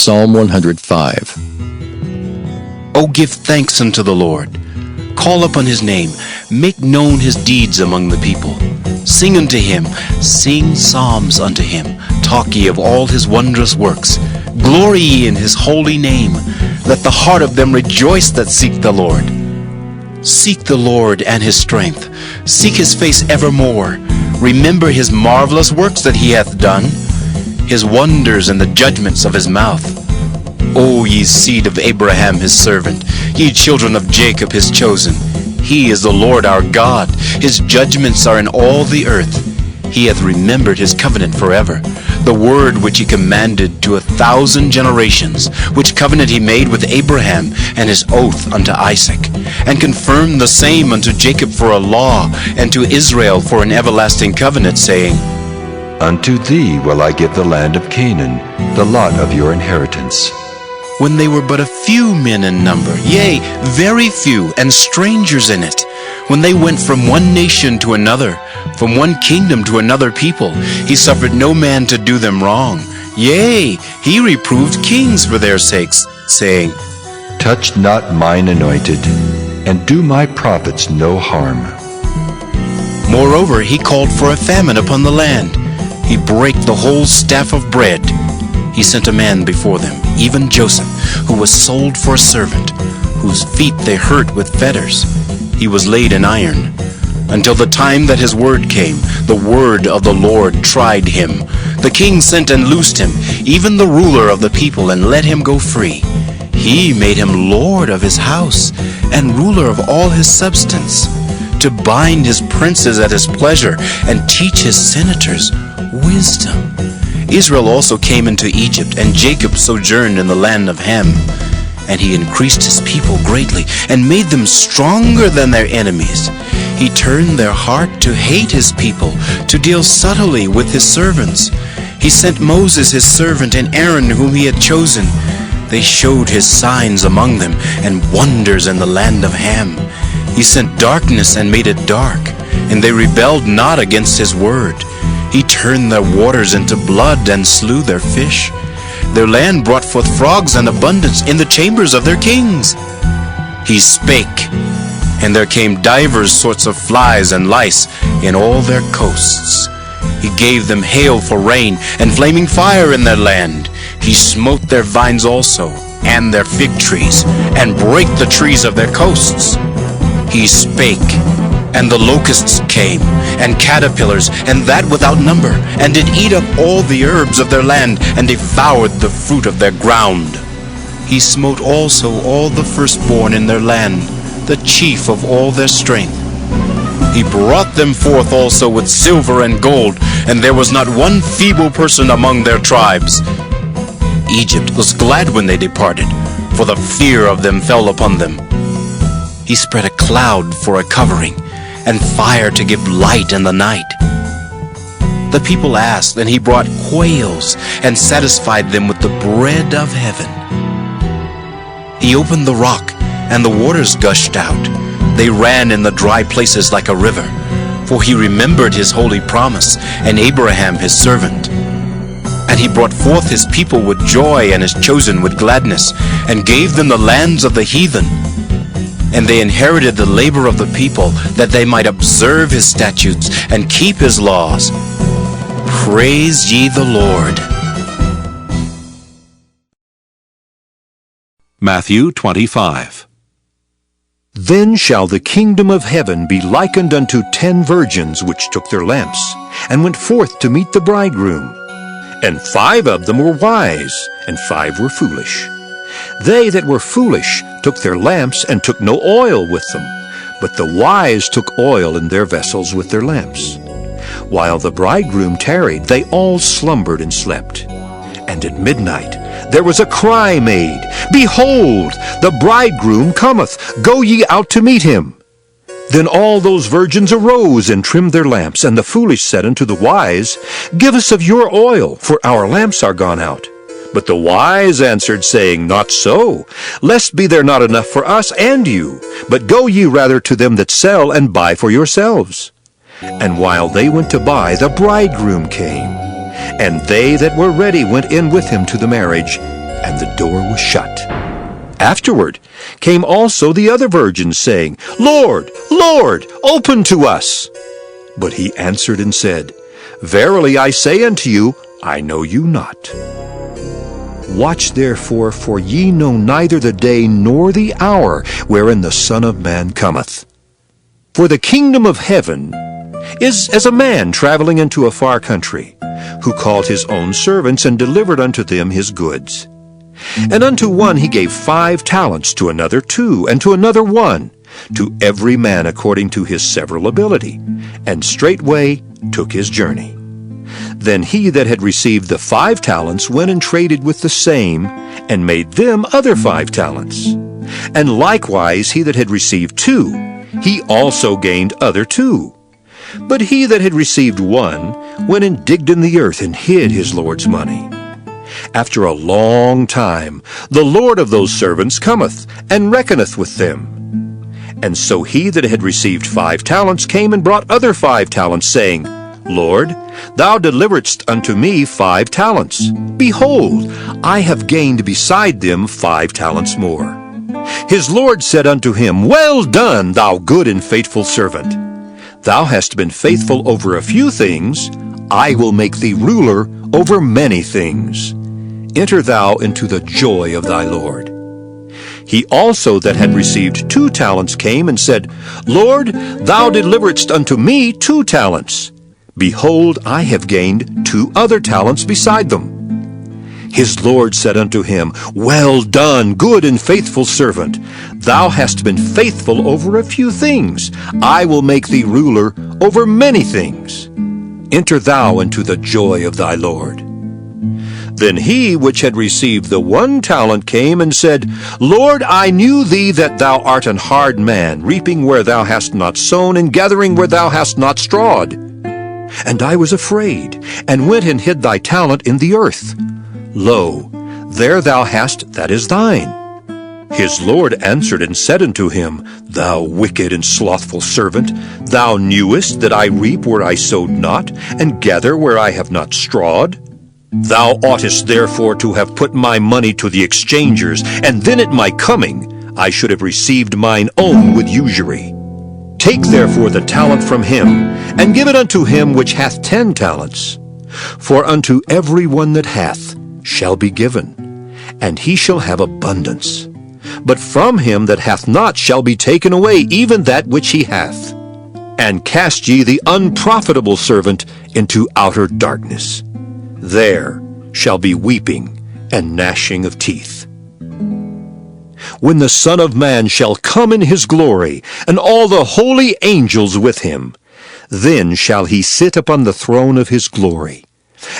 Psalm 105. O give thanks unto the Lord. Call upon his name. Make known his deeds among the people. Sing unto him. Sing psalms unto him. Talk ye of all his wondrous works. Glory ye in his holy name. Let the heart of them rejoice that seek the Lord. Seek the Lord and his strength. Seek his face evermore. Remember his marvelous works that he hath done, his wonders and the judgments of his mouth. O ye seed of Abraham his servant, ye children of Jacob his chosen. He is the Lord our God. His judgments are in all the earth. He hath remembered his covenant forever, the word which he commanded to 1,000 generations, which covenant he made with Abraham, and his oath unto Isaac, and confirmed the same unto Jacob for a law, and to Israel for an everlasting covenant, saying, Unto thee will I give the land of Canaan, the lot of your inheritance. When they were but a few men in number, yea, very few, and strangers in it, when they went from one nation to another, from one kingdom to another people, he suffered no man to do them wrong. Yea, he reproved kings for their sakes, saying, Touch not mine anointed, and do my prophets no harm. Moreover, he called for a famine upon the land. He brake the whole staff of bread. He sent a man before them, even Joseph, who was sold for a servant, whose feet they hurt with fetters. He was laid in iron, until the time that his word came. The word of the Lord tried him. The king sent and loosed him, even the ruler of the people, and let him go free. He made him lord of his house, and ruler of all his substance, to bind his princes at his pleasure, and teach his senators wisdom. Israel also came into Egypt, and Jacob sojourned in the land of Ham. And he increased his people greatly, and made them stronger than their enemies. He turned their heart to hate his people, to deal subtly with his servants. He sent Moses his servant, and Aaron whom he had chosen. They showed his signs among them, and wonders in the land of Ham. He sent darkness and made it dark, and they rebelled not against his word. He turned their waters into blood, and slew their fish. Their land brought forth frogs in abundance in the chambers of their kings. He spake, and there came divers sorts of flies and lice in all their coasts. He gave them hail for rain, and flaming fire in their land. He smote their vines also, and their fig trees, and brake the trees of their coasts. He spake, and the locusts came, and caterpillars, and that without number, and did eat up all the herbs of their land, and devoured the fruit of their ground. He smote also all the firstborn in their land, the chief of all their strength. He brought them forth also with silver and gold, and there was not one feeble person among their tribes. Egypt was glad when they departed, for the fear of them fell upon them. He spread a cloud for a covering, and fire to give light in the night. The people asked, and he brought quails, and satisfied them with the bread of heaven. He opened the rock, and the waters gushed out. They ran in the dry places like a river, for he remembered his holy promise, and Abraham his servant. And he brought forth his people with joy, and his chosen with gladness, and gave them the lands of the heathen. And they inherited the labor of the people, that they might observe his statutes and keep his laws. Praise ye the Lord. Matthew 25. Then shall the kingdom of heaven be likened unto 10 virgins which took their lamps, and went forth to meet the bridegroom. And 5 of them were wise, and 5 were foolish. They that were foolish took their lamps, and took no oil with them. But the wise took oil in their vessels with their lamps. While the bridegroom tarried, they all slumbered and slept. And at midnight there was a cry made, Behold, the bridegroom cometh, go ye out to meet him. Then all those virgins arose and trimmed their lamps. And the foolish said unto the wise, Give us of your oil, for our lamps are gone out. But the wise answered, saying, Not so, lest be there not enough for us and you. But go ye rather to them that sell, and buy for yourselves. And while they went to buy, the bridegroom came. And they that were ready went in with him to the marriage, and the door was shut. Afterward came also the other virgins, saying, Lord, Lord, open to us. But he answered and said, Verily I say unto you, I know you not. Watch therefore, for ye know neither the day nor the hour wherein the Son of Man cometh. For the kingdom of heaven is as a man traveling into a far country, who called his own servants and delivered unto them his goods. And unto one he gave 5 talents, to another 2, and to another 1, to every man according to his several ability, and straightway took his journey. Then he that had received the 5 talents went and traded with the same, and made them other 5 talents. And likewise he that had received 2, he also gained other 2. But he that had received 1 went and digged in the earth, and hid his Lord's money. After a long time the Lord of those servants cometh, and reckoneth with them. And so he that had received 5 talents came and brought other 5 talents, saying, Lord, thou deliveredst unto me 5 talents. Behold, I have gained beside them 5 talents more. His Lord said unto him, Well done, thou good and faithful servant. Thou hast been faithful over a few things, I will make thee ruler over many things. Enter thou into the joy of thy Lord. He also that had received 2 talents came and said, Lord, thou deliveredst unto me 2 talents. Behold, I have gained 2 other talents beside them. His Lord said unto him, Well done, good and faithful servant. Thou hast been faithful over a few things. I will make thee ruler over many things. Enter thou into the joy of thy Lord. Then he which had received the 1 talent came and said, Lord, I knew thee that thou art an hard man, reaping where thou hast not sown, and gathering where thou hast not strawed. And I was afraid, and went and hid thy talent in the earth. Lo, there thou hast that is thine. His Lord answered and said unto him, Thou wicked and slothful servant, thou knewest that I reap where I sowed not, and gather where I have not strawed? Thou oughtest therefore to have put my money to the exchangers, and then at my coming I should have received mine own with usury. Take therefore the talent from him, and give it unto him which hath 10 talents. For unto every one that hath shall be given, and he shall have abundance. But from him that hath not shall be taken away even that which he hath. And cast ye the unprofitable servant into outer darkness. There shall be weeping and gnashing of teeth. When the Son of Man shall come in his glory, and all the holy angels with him, then shall he sit upon the throne of his glory.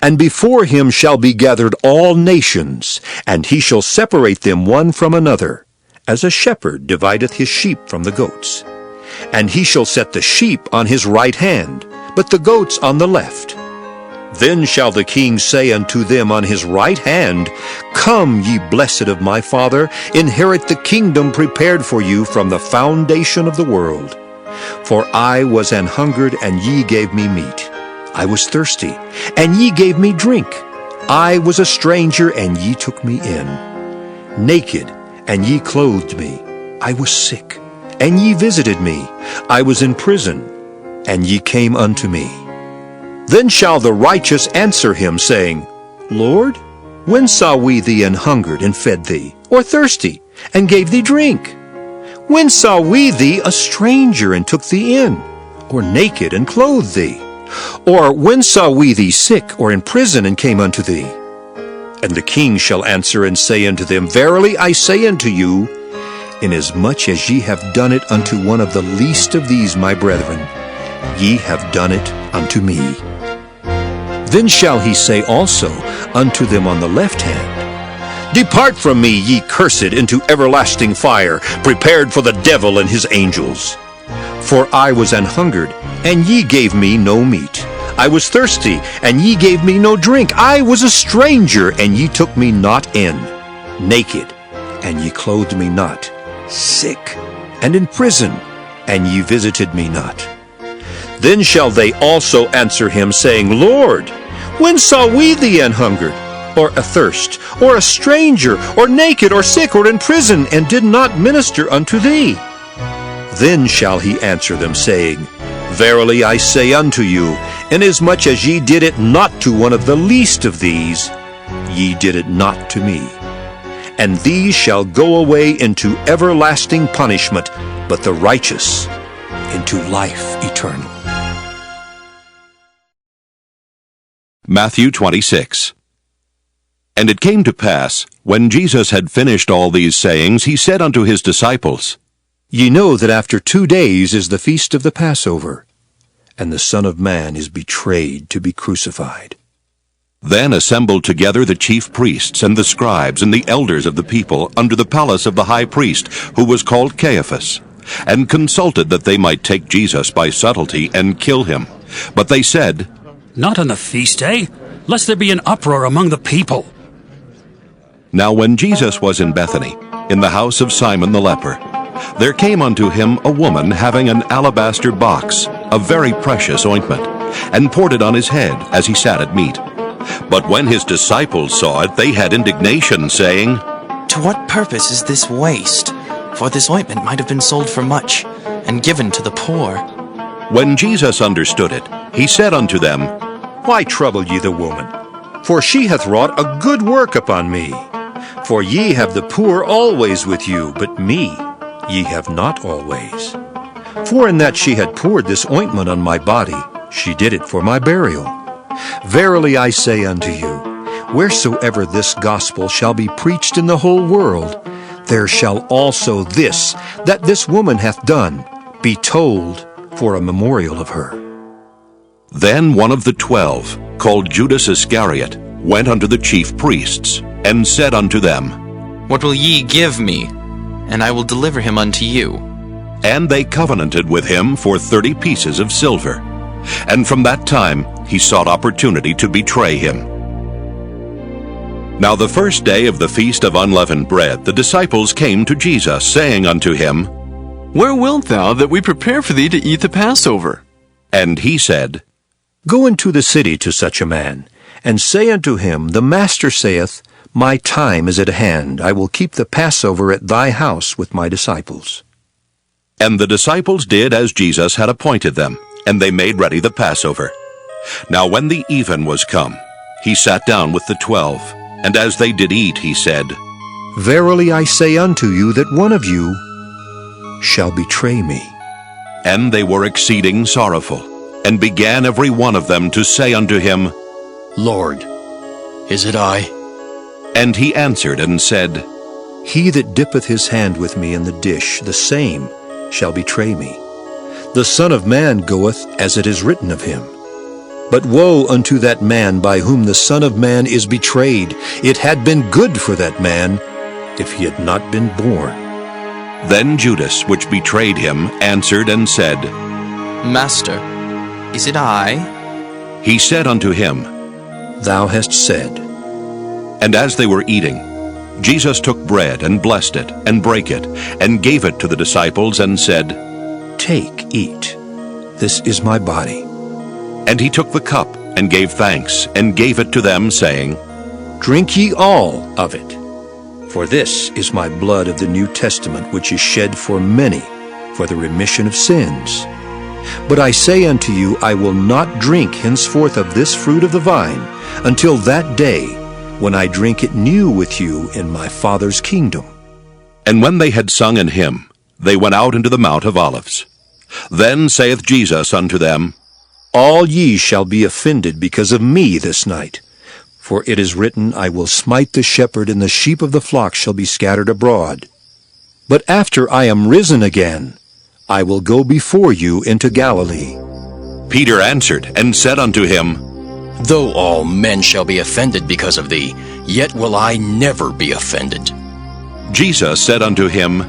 And before him shall be gathered all nations, and he shall separate them one from another, as a shepherd divideth his sheep from the goats. And he shall set the sheep on his right hand, but the goats on the left. Then shall the King say unto them on his right hand, Come, ye blessed of my Father, inherit the kingdom prepared for you from the foundation of the world. For I was an hungered, and ye gave me meat. I was thirsty, and ye gave me drink. I was a stranger, and ye took me in. Naked, and ye clothed me. I was sick, and ye visited me. I was in prison, and ye came unto me. Then shall the righteous answer him, saying, Lord, when saw we thee an hungered, and fed thee, or thirsty, and gave thee drink? When saw we thee a stranger, and took thee in, or naked, and clothed thee? Or when saw we thee sick, or in prison, and came unto thee? And the King shall answer and say unto them, Verily I say unto you, inasmuch as ye have done it unto one of the least of these my brethren, ye have done it unto me. Then shall he say also unto them on the left hand, Depart from me, ye cursed, into everlasting fire, prepared for the devil and his angels. For I was an hungered, and ye gave me no meat. I was thirsty, and ye gave me no drink. I was a stranger, and ye took me not in. Naked, and ye clothed me not. Sick, and in prison, and ye visited me not. Then shall they also answer him, saying, Lord, when saw we thee an hungered, or athirst, or a stranger, or naked, or sick, or in prison, and did not minister unto thee? Then shall he answer them, saying, Verily I say unto you, inasmuch as ye did it not to one of the least of these, ye did it not to me. And these shall go away into everlasting punishment, but the righteous into life eternal. Matthew 26. And it came to pass, when Jesus had finished all these sayings, he said unto his disciples, Ye know that after 2 days is the feast of the Passover, and the Son of Man is betrayed to be crucified. Then assembled together the chief priests and the scribes and the elders of the people under the palace of the high priest, who was called Caiaphas, and consulted that they might take Jesus by subtlety and kill him. But they said, Not on the feast day, lest there be an uproar among the people. Now when Jesus was in Bethany, in the house of Simon the leper, there came unto him a woman having an alabaster box of very precious ointment, and poured it on his head as he sat at meat. But when his disciples saw it, they had indignation, saying, To what purpose is this waste? For this ointment might have been sold for much, and given to the poor. When Jesus understood it, he said unto them, Why trouble ye the woman? For she hath wrought a good work upon me. For ye have the poor always with you, but me ye have not always. For in that she had poured this ointment on my body, she did it for my burial. Verily I say unto you, wheresoever this gospel shall be preached in the whole world, there shall also this, that this woman hath done, be told for a memorial of her. Then one of the 12, called Judas Iscariot, went unto the chief priests, and said unto them, What will ye give me? And I will deliver him unto you. And they covenanted with him for 30 pieces of silver. And from that time he sought opportunity to betray him. Now the first day of the feast of unleavened bread, the disciples came to Jesus, saying unto him, Where wilt thou that we prepare for thee to eat the Passover? And he said, Go into the city to such a man, and say unto him, The Master saith, My time is at hand. I will keep the Passover at thy house with my disciples. And the disciples did as Jesus had appointed them, and they made ready the Passover. Now when the even was come, he sat down with the 12, and as they did eat, he said, Verily I say unto you that one of you shall betray me. And they were exceeding sorrowful, and began every one of them to say unto him, Lord, is it I? And he answered and said, He that dippeth his hand with me in the dish, the same shall betray me. The Son of Man goeth as it is written of him. But woe unto that man by whom the Son of Man is betrayed. It had been good for that man if he had not been born. Then Judas, which betrayed him, answered and said, Master, is it I? He said unto him, Thou hast said. And as they were eating, Jesus took bread and blessed it, and brake it, and gave it to the disciples, and said, Take, eat. This is my body. And he took the cup, and gave thanks, and gave it to them, saying, Drink ye all of it. For this is my blood of the New Testament, which is shed for many for the remission of sins. But I say unto you, I will not drink henceforth of this fruit of the vine, until that day when I drink it new with you in my Father's kingdom. And when they had sung an hymn, they went out into the Mount of Olives. Then saith Jesus unto them, All ye shall be offended because of me this night. For it is written, I will smite the shepherd, and the sheep of the flock shall be scattered abroad. But after I am risen again, I will go before you into Galilee. Peter answered and said unto him, Though all men shall be offended because of thee, yet will I never be offended. Jesus said unto him,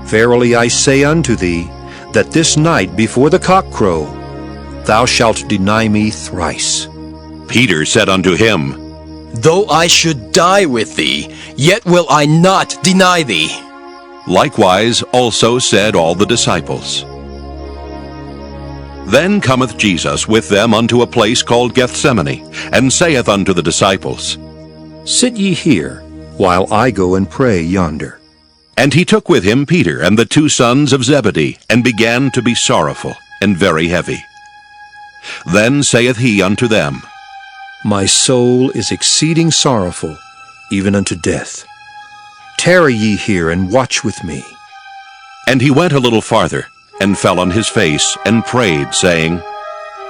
Verily I say unto thee, that this night before the cock crow, thou shalt deny me thrice. Peter said unto him, Though I should die with thee, yet will I not deny thee. Likewise also said all the disciples. Then cometh Jesus with them unto a place called Gethsemane, and saith unto the disciples, Sit ye here, while I go and pray yonder. And he took with him Peter and the 2 sons of Zebedee, and began to be sorrowful and very heavy. Then saith he unto them, My soul is exceeding sorrowful, even unto death. Tarry ye here, and watch with me. And he went a little farther, and fell on his face, and prayed, saying,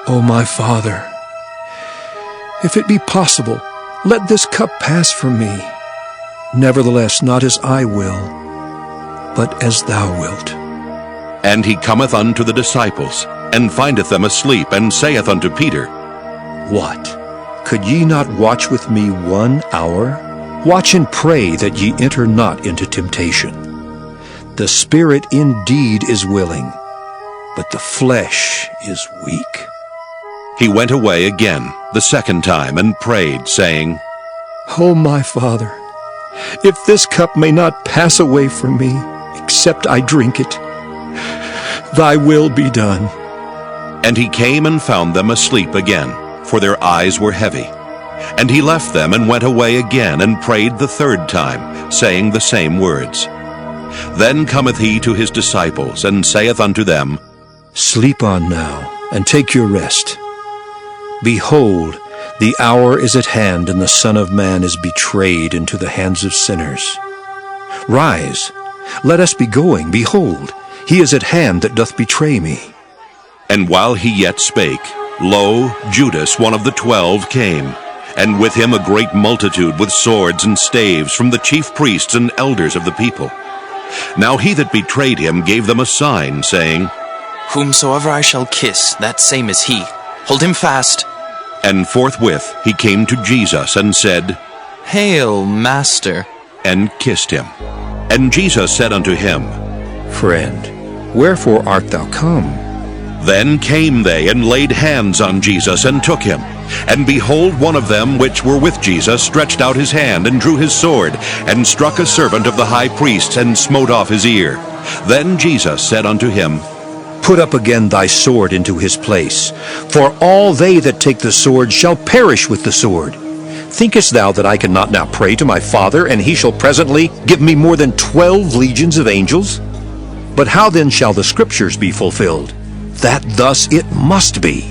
O my Father, if it be possible, let this cup pass from me. Nevertheless, not as I will, but as thou wilt. And he cometh unto the disciples, and findeth them asleep, and saith unto Peter, What? Could ye not watch with me 1 hour? Watch and pray that ye enter not into temptation. The spirit indeed is willing, but the flesh is weak. He went away again the 2nd time, and prayed, saying, O my Father, if this cup may not pass away from me, except I drink it, thy will be done. And he came and found them asleep again, for their eyes were heavy. And he left them, and went away again, and prayed the 3rd time, saying the same words. Then cometh he to his disciples, and saith unto them, Sleep on now, and take your rest. Behold, the hour is at hand, and the Son of Man is betrayed into the hands of sinners. Rise, let us be going. Behold, he is at hand that doth betray me. And while he yet spake, lo, Judas, one of the 12, came, and with him a great multitude with swords and staves from the chief priests and elders of the people. Now he that betrayed him gave them a sign, saying, Whomsoever I shall kiss, that same is he. Hold him fast. And forthwith he came to Jesus, and said, Hail, Master. And kissed him. And Jesus said unto him, Friend, wherefore art thou come? Then came they, and laid hands on Jesus, and took him. And behold, one of them which were with Jesus stretched out his hand, and drew his sword, and struck a servant of the high priest, and smote off his ear. Then Jesus said unto him, Put up again thy sword into his place, for all they that take the sword shall perish with the sword. Thinkest thou that I cannot now pray to my Father, and he shall presently give me more than 12 legions of angels? But how then shall the Scriptures be fulfilled? That thus it must be.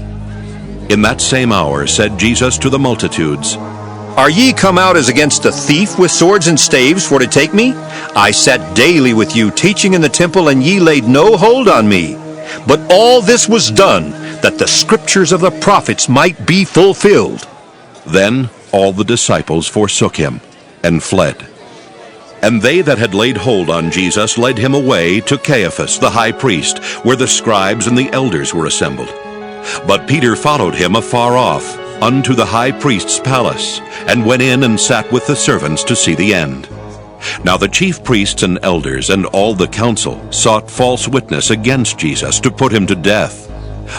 In that same hour said Jesus to the multitudes, Are ye come out as against a thief with swords and staves for to take me? I sat daily with you, teaching in the temple, and ye laid no hold on me. But all this was done, that the Scriptures of the prophets might be fulfilled. Then all the disciples forsook him, and fled. And they that had laid hold on Jesus led him away to Caiaphas the high priest, where the scribes and the elders were assembled. But Peter followed him afar off, unto the high priest's palace, and went in and sat with the servants to see the end. Now the chief priests and elders and all the council sought false witness against Jesus to put him to death,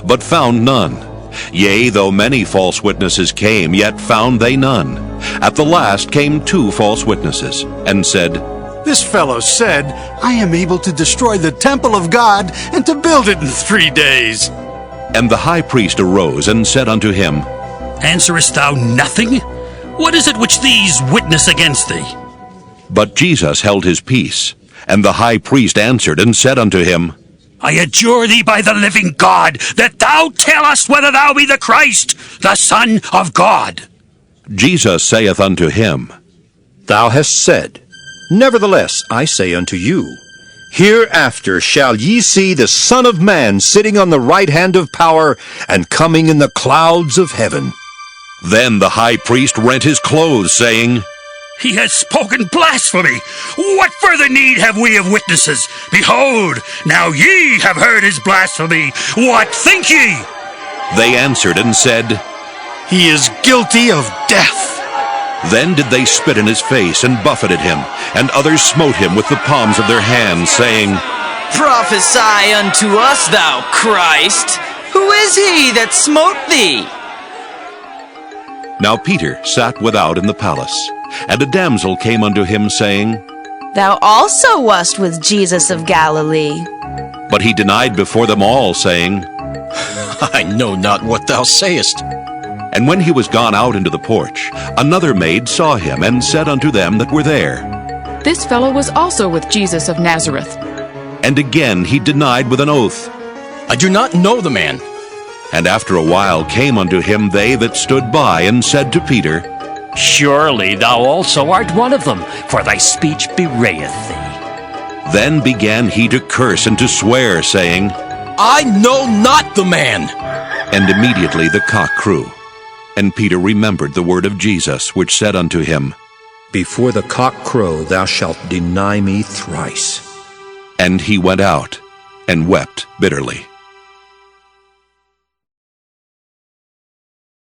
but found none. Yea, though many false witnesses came, yet found they none. At the last came 2 false witnesses, and said, This fellow said, I am able to destroy the temple of God, and to build it in 3 days. And the high priest arose, and said unto him, Answerest thou nothing? What is it which these witness against thee? But Jesus held his peace. And the high priest answered, and said unto him, I adjure thee by the living God, that thou tell us whether thou be the Christ, the Son of God. Jesus saith unto him, Thou hast said. Nevertheless, I say unto you, hereafter shall ye see the Son of Man sitting on the right hand of power, and coming in the clouds of heaven. Then the high priest rent his clothes, saying, He has spoken blasphemy. What further need have we of witnesses? Behold, now ye have heard his blasphemy. What think ye? They answered and said, He is guilty of death. Then did they spit in his face, and buffeted him, and others smote him with the palms of their hands, saying, Prophesy unto us, thou Christ. Who is he that smote thee? Now Peter sat without in the palace, and a damsel came unto him, saying, Thou also wast with Jesus of Galilee. But he denied before them all, saying, I know not what thou sayest. And when he was gone out into the porch, another maid saw him, and said unto them that were there, This fellow was also with Jesus of Nazareth. And again he denied with an oath. I do not know the man. And after a while came unto him they that stood by, and said to Peter, Surely thou also art one of them, for thy speech bewrayeth thee. Then began he to curse and to swear, saying, I know not the man. And immediately the cock crew. And Peter remembered the word of Jesus, which said unto him, Before the cock crow thou shalt deny me thrice. And he went out, and wept bitterly.